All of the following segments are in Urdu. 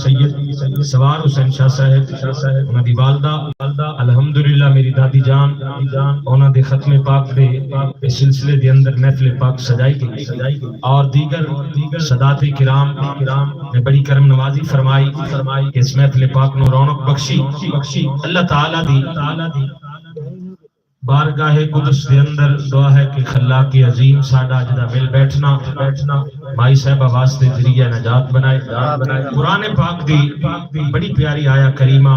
سید سوار حسین شاہ صاحب انہاں دی والدہ الحمدللہ میری دادی جان انہاں دے ختم پاک دے اس سلسلے دے اندر محفل پاک سجائی گئی اور دیگر سادات کرام نے بڑی کرم نوازی فرمائی کہ اس محفل پاک نو رونق بخشی اللہ تعالی دی بارگاہ قدس دے اندر دعا ہے کہ خلاق عظیم ساڈا جدا مل بیٹھنا مائی صاحبہ واسطے ذریعہ نجات بنائے قرآن پاک دی بڑی پیاری آیا کریمہ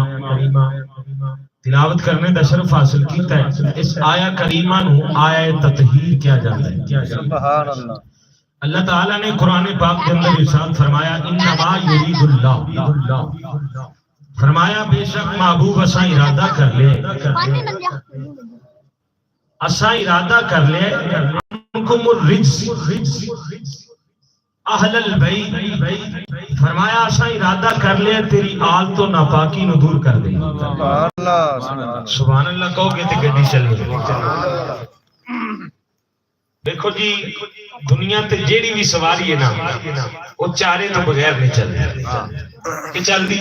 تلاوت کرنے دا شرف حاصل کیتا ہے. اس آیا کریمہ نو آیا تطہیر کیا جاتا ہے. سبحان اللہ. اللہ تعالیٰ نے قرآن پاک کے اندر ارشاد فرمایا انما یرید اللہ، فرمایا بے شک محبوب اساں ارادہ کر لے انکم الرجس اہل البیت، فرمایا اساں ارادہ کر لے تیری آل تو ناپاکی نو دور کر دے. سبحان اللہ کہو گے تو گڈی چلے. دیکھو جی دنیا تے جیڑی بھی سواری ہے نا وہ چارے تو بغیر نہیں چلتی. کہ چلتی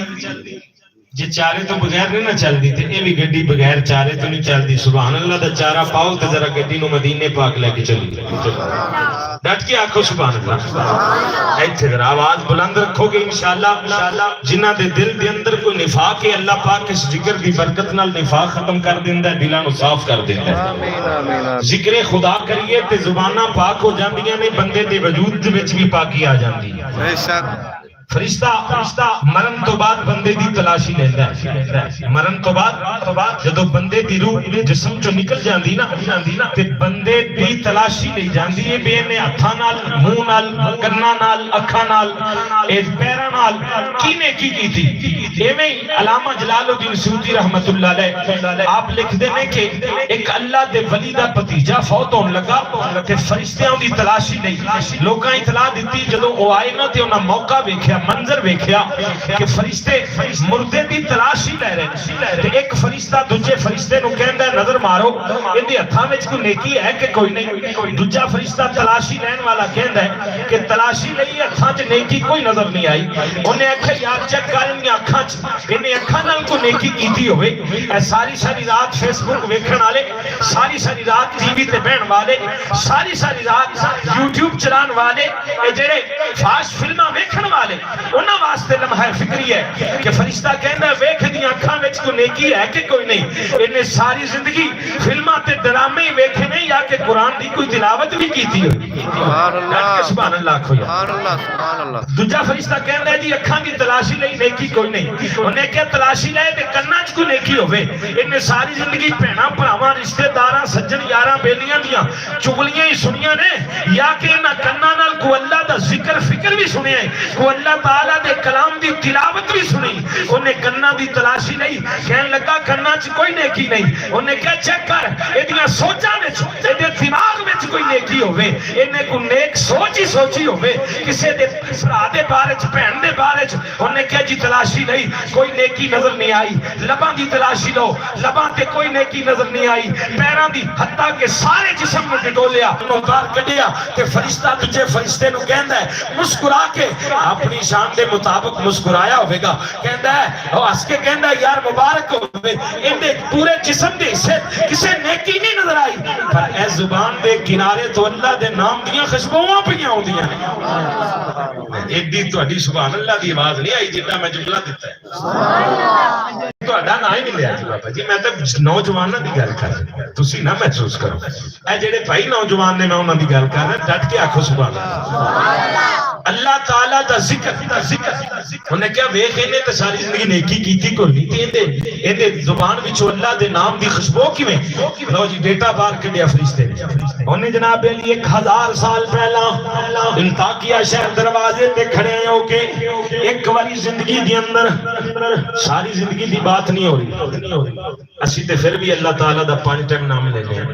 جی چارے تو بغیر نہیں نہ چلتی تے اے بھی گڈی بغیر چارے تو نہیں چلتی. سبحان اللہ دا چارہ پاؤ تے ذرا گڈی نو مدینے پاک لے کے چلی. ڈٹ کے آکھو سبحان اللہ. ایتھے ذرا آواز بلند رکھو گے انشاءاللہ. جنہاں دے دل دے اندر کوئی نفاق ہے اللہ پاک اس ذکر دی برکت نال نفاق ختم کر دیندا ہے، دلاں نو صاف کر دیندا ہے. ذکر خدا کریے تے زباناں پاک ہو جاندیاں نے، بندے دے وجود دے وچ بھی پاکی آ جاندی ہے. بے شک فرشتہ مرن تو بعد بندے دی تلاشی لیندہ ہے. مرن تو بعد جدو بندے دی روح جسم چو نکل جاندی نا تے بندے دی تلاشی لئی جاندی ہے. بے نے ہتھاں نال، منہ نال، کناں نال، اکھاں نال، پیراں نال کی نیکی کیتی. ایویں علامہ جلال الدین سیوطی رحمت اللہ علیہ آپ لکھ دینے کہ ایک اللہ دے ولی دا بھتیجا فوت ہون لگا تے فرشتیاں دی تلاشی لئی لوکاں اطلاع دتی. جدو او آئے نا تے انہاں موقع ویکھیا، منظر ویکھیا کہ فرشتے مردے دی تلاشی لے رہے. ایک فرشتہ دوجے فرشتے نو کہندا ہے نظر مارو ایندے ہتھاں وچ کوئی نیکی ہے کہ کوئی نہیں. دوجا فرشتہ تلاشی لین والا کہندا ہے کہ تلاشی لئی ہتھاں وچ نیکی کوئی نظر نہیں آئی. انہیں آکھیا یار چیک کر انہاں اکھاں وچ انہیں اکھاں نال کوئی نیکی کیتی ہوئے. اے ساری رات فیس بک ویکھن والے، ساری رات ٹی وی تے بہن والے، ساری رات یوٹیوب چلان والے، اے جڑے فاش فلماں ویکھن والے، انہاں واسطے لمحہ فکری ہے کہ فرشتہ کہندا ہے ویکھ دیاں اکھاں وچ کوئی نیکی ہے کہ کوئی نہیں. انہیں ساری زندگی فلماں تے ڈرامے ویکھے نہیں یا کہ قرآن دی کوئی تلاوت بھی کیتی ہوئی. سبحان اللہ سبحان اللہ کھویا. سبحان اللہ. دوجا فرشتہ کہندا ہے جی اکھاں دی تلاشی لئی نیکی کوئی نہیں. انہیں کیا تلاشی لے تے کناں وچ کوئی نیکی ہوے. انہیں ساری زندگی بہناں بھراواں رشتہ داراں سجن یاراں بیلیاں دیاں چغلیاں ہی سنیاں نے یا کہ انہاں کناں نال کو اللہ دا ذکر فکر بھی سنیا ہے، کو اللہ تعالیٰ دے کلام دی تلاوت بھی سنی. انہیں کناں دی تلاشی نہیں، کہن لگا کناں چ کوئی نیکی نہیں. انہیں کہا چیک کر ایدیاں سوچاں وچ ایدے دماغ وچ کوئی نیکی ہوے. انہیں کو نیک سوچ ہی سوچی ہوے کسے دے بھرا دے بارے چ بہن دے بارے چ. انہیں کہا جی تلاشی نہیں کوئی نیکی نظر نہیں آئی. لباں دی تلاشی لو، لباں تے کوئی نیکی نظر نہیں آئی. پیراں دی حتیٰ کہ سارے جسم میں ڈٹولیا باہر کڈیا تے فرشتہ تجھے فرشتے نو کہندا ہے مسکرا کے اپنی شان دے مطابق مسکرایا ہوئے گا. کہندا ہے وہ ہس کے کہندا ہے یار مبارک ہوئے اندے پورے جسم دے حصے کسے نیکی نہیں نظر آئی پر اے زبان دے کنارے تو اللہ دے نام دیاں خوشبوواں پیاں ہوندیاں نے. ایڈی تہاڈی سبحان اللہ دی آواز نہیں آئی جتنا میں جملہ دیتا ہے. سبحان اللہ. تہاڈا نام ہی نہیں لیا جی بابا جی. میں تے نوجواناں دی گل کر رہا تسی نہ محسوس کرو. اے جڑے بھائی نوجوان نے میں انہاں دی گل کر رہا ڈٹ کے آکھو سبحان اللہ. سبحان اللہ. اللہ تعالیٰ دا ذکر انہیں کیا ویکھ انہیں تے ساری زندگی نیکی کیتی کو نہیں تے اندے زبان وچوں اللہ دے نام دی خوشبو کیویں. لو جی ڈیٹا بار کڈیا فرشتے نے. انہیں جناب علی 1000 سال پہلا انطاکیہ شہر دروازے تے کھڑے ہو کے ایک واری زندگی دی اندر ساری زندگی دی بات نہیں ہو رہی. اسی تے پھر بھی اللہ تعالیٰ دا 5 ٹائم نام لینے ہیں،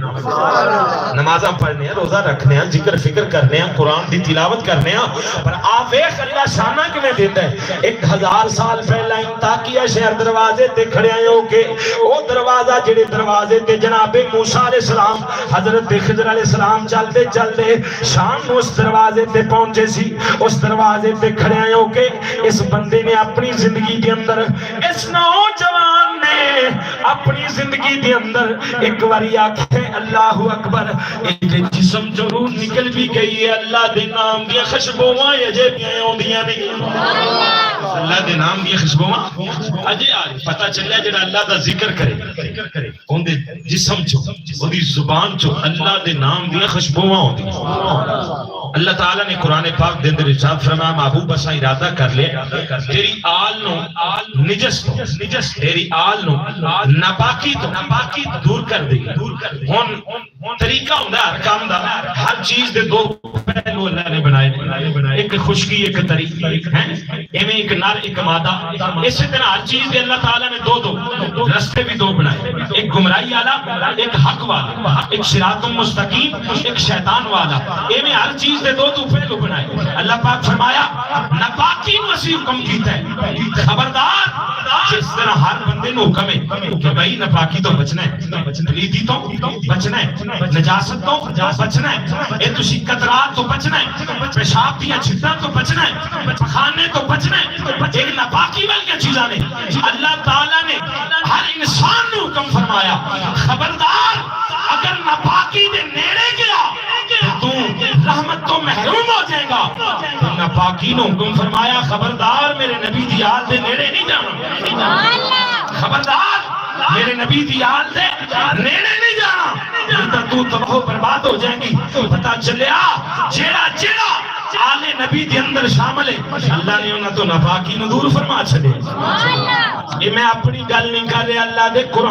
نمازاں پڑھنے ہیں، روزہ رکھنے ہیں، ذکر فکر کرنے ہیں، قرآن دی تلاوت کرنے ہیں پر آویخ اللہ شانہ کمیں دیتا ہے 1000 سال پہلا انتاکیہ شہر دروازے تے کھڑے آئے ہو کے او دروازہ جڑے دروازے تے جناب موسیٰ علیہ السلام حضرت خضر علیہ السلام چلتے چلتے شام اس دروازے تے پہنچے سی اس دروازے تے کھڑے آئے ہو کے اس بندے نے اپنی زندگی کے اندر اس نوجوان نے اپنی زندگی کے اندر ایک باری آکھے اللہ اکبر جسم جو روح نکل بھی گئی ہے اللہ دے نام دیا خوشبوواں اجے بھی آوندیاں نہیں اللہ دے نام دیا خوشبوواں اجے آج پتہ چلیا جڑا اللہ دا ذکر کرے اون دے جسم چو اودی زبان چو اللہ دے نام دیا خوشبوواں ہوندی اللہ تعالیٰ نے قرآن پاک دے اندر ارشاد فرمایا محبوب اساں ارادہ کر لے تیری آل نو نجس تیری آل نو ناپاکی تو دور کر دے ہن طریقہ ہوندا ہر کام دا ہر چیز دے دو پہلو اللہ نے بنائے ایک خشکی ایک طریقہ ہے ایویں ایک نر ایک مادہ اسی طرح ہر چیز دے اللہ تعالیٰ نے دو رستے بھی دو بنائے ایک گمراہی والا ایک حق والا ایک صراط مستقیم ایک شیطان والا ایویں ہر چیز دے دو پہلو بنائے اللہ پاک فرمایا ناپاکی نو اسی حکم کیتا ہے خبردار جس طرح ہر بندے نو حکم ہے کہ بھائی ناپاکی تو بچنا ہے پلیتی تو بچنا ہے نجاست تو بچنا ہے اے تسی قطرات تو بچنا ہے پیشاب دیا چھٹا تو بچنا ہے پخانے تو بچنا ہے ایک ناپاکی والی چیزاں نے اللہ تعالیٰ نے ہر انسان نو حکم فرمایا خبردار اگر ناپاکی دے نیڑے گیا تو رحمت تو محروم ہو جائے گا تو ناپاکی نو حکم فرمایا خبردار میرے نبی دی آل دے نیڑے نہیں جانا خبردار میرے نبی دی آل دے نیڑے نہیں جانا نہیں تو تباہ و برباد ہو جائیں گی پتہ چلیا جیڑا آل نبی دی اندر شامل ہے اللہ نے انہاں تو ناپاکی نو دور فرما چھڑے یہ میں اپنی گل نہیں کر رہا اللہ دے قرآن